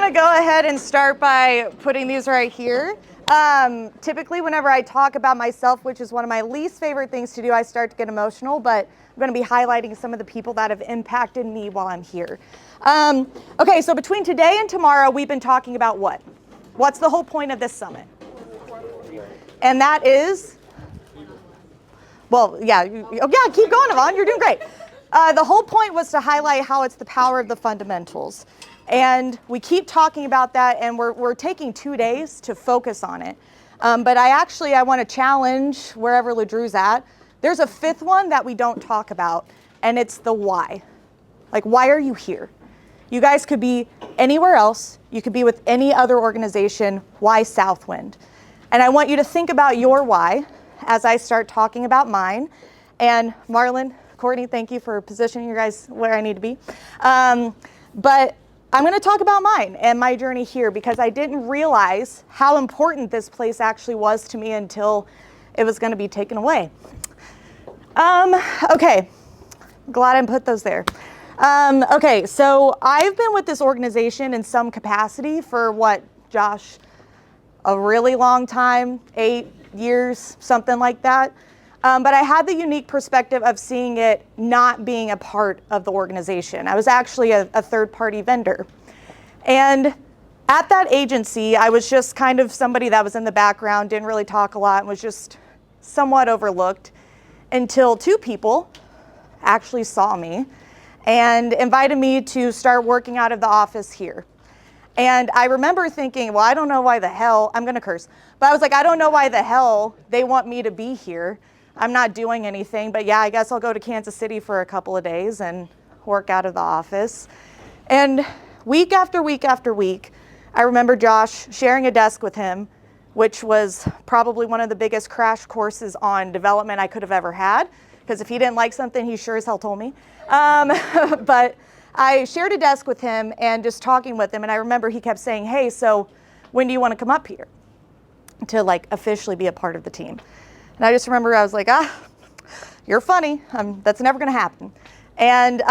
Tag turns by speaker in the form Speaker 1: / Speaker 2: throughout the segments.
Speaker 1: going to go ahead and start by putting these right here. Typically, whenever I talk about myself, which is one of my least favorite things to do, I start to get emotional, but I'm going to be highlighting some of the people that have impacted me while I'm here. Okay, so between today and tomorrow, we've been talking about what? What's the whole point of this summit? And that is, well, yeah, keep going, Yvonne, you're doing great. The whole point was to highlight how it's the power of the fundamentals. And we keep talking about that, and we're taking 2 days to focus on it. But I want to challenge wherever LaDrew's at. There's a fifth one that we don't talk about, and it's the why. Like, why are you here? You guys could be anywhere else. You could be with any other organization. Why Southwind? And I want you to think about your why as I start talking about mine. And Marlon, Courtney, thank you for positioning you guys where I need to be. But I'm going to talk about mine and my journey here because I didn't realize how important this place actually was to me until it was going to be taken away. Okay, glad I put those there. Okay, so I've been with this organization in some capacity for what, Josh? A really long time, 8 years, something like that. But I had the unique perspective of seeing it not being a part of the organization. I was actually a third-party vendor. And at that agency, I was just kind of somebody that was in the background, didn't really talk a lot, and was just somewhat overlooked until 2 people actually saw me and invited me to start working out of the office here. And I remember thinking, well, I don't know why the hell, I'm going to curse, but I was like, I don't know why the hell they want me to be here. I'm not doing anything, but yeah, I guess I'll go to Kansas City for a couple of days and work out of the office. And week after week after week, I remember Josh sharing a desk with him, which was probably one of the biggest crash courses on development I could have ever had, because if he didn't like something, he sure as hell told me. But I shared a desk with him and just talking with him, and I remember he kept saying, hey, so when do you want to come up here to like officially be a part of the team? And I just remember I was like, you're funny. That's never going to happen. And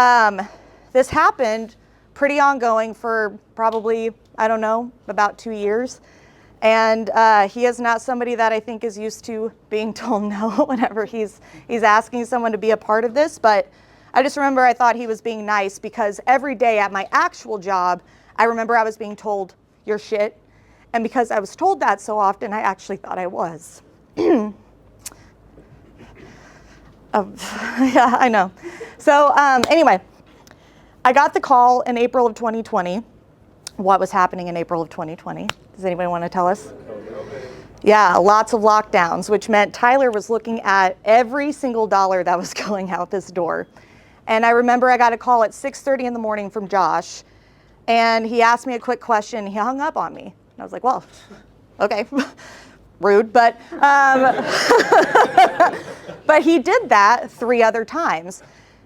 Speaker 1: this happened pretty ongoing for probably, I don't know, about 2 years. And he is not somebody that I think is used to being told no whenever he's asking someone to be a part of this. But I just remember I thought he was being nice because every day at my actual job, I remember I was being told, you're shit. And because I was told that so often, I actually thought I was. Yeah, I know. So anyway, I got the call in April of 2020. What was happening in April of 2020? Does anybody want to tell us? Yeah, lots of lockdowns, which meant Tyler was looking at every single dollar that was going out this door. And I remember I got a call at 6:30 in the morning from Josh, and he asked me a quick question. He hung up on me. And I was like, well, okay, rude, but but he did that 3 other times.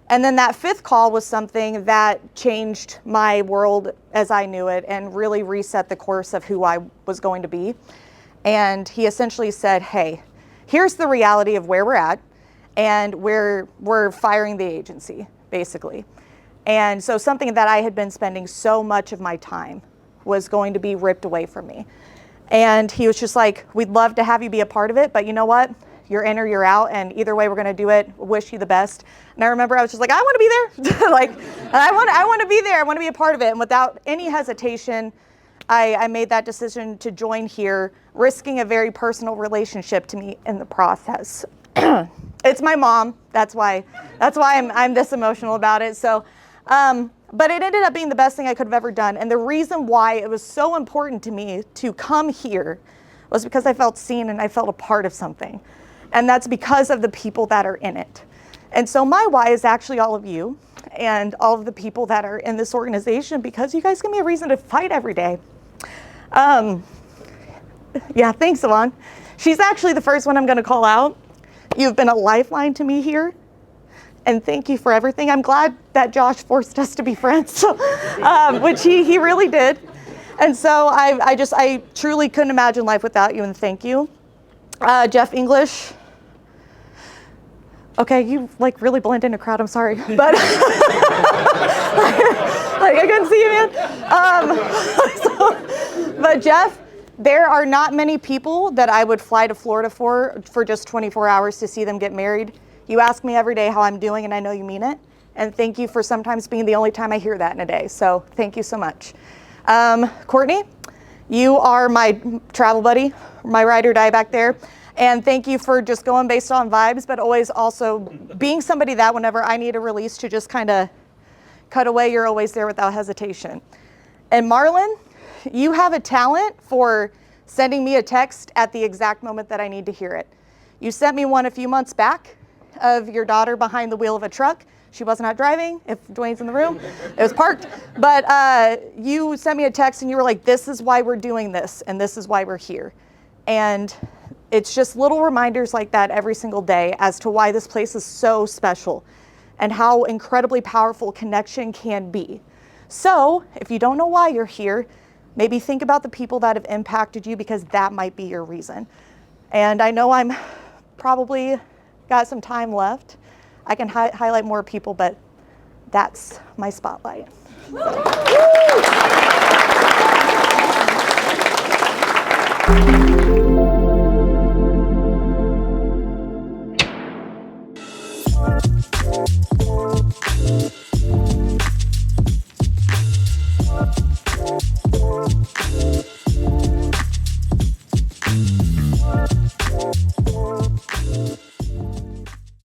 Speaker 1: And then that 5th call was something that changed my world as I knew it and really reset the course of who I was going to be. And he essentially said, hey, here's the reality of where we're at, and we're firing the agency, basically. And so something that I had been spending so much of my time was going to be ripped away from me. And he was just like, we'd love to have you be a part of it, but you know what? You're in or you're out, and either way we're going to do it. Wish you the best. And I remember I was just like, I want to be there. Like, I want to be there. I want to be a part of it. And without any hesitation, I made that decision to join here, risking a very personal relationship to me in the process. It's my mom. That's why I'm this emotional about it. So, but it ended up being the best thing I could have ever done. And the reason why it was so important to me to come here was because I felt seen and I felt a part of something. And that's because of the people that are in it. And so my why is actually all of you and all of the people that are in this organization, because you guys give me a reason to fight every day. Yeah, thanks, Yvonne. She's actually the first one I'm going to call out. You've been a lifeline to me here. And thank you for everything. I'm glad that Josh forced us to be friends, which he really did. And so I truly couldn't imagine life without you, and thank you. Jeff English. Okay, you like really blend in a crowd, I'm sorry. But like, I couldn't see you, man. But Jeff, there are not many people that I would fly to Florida for just 24 hours to see them get married. You ask me every day how I'm doing, and I know you mean it. And thank you for sometimes being the only time I hear that in a day. So thank you so much. Courtney, you are my travel buddy, my ride or die back there. And thank you for just going based on vibes, but always also being somebody that whenever I need a release to just kind of cut away, you're always there without hesitation. And Marlon, you have a talent for sending me a text at the exact moment that I need to hear it. You sent me one a few months back of your daughter behind the wheel of a truck. She was not driving, if Dwayne's in the room. It was parked. But you sent me a text and you were like, this is why we're doing this and this is why we're here. And it's just little reminders like that every single day as to why this place is so special and how incredibly powerful connection can be. So if you don't know why you're here, maybe think about the people that have impacted you, because that might be your reason. And I know I'm probably got some time left. I can highlight more people, but that's my spotlight. So.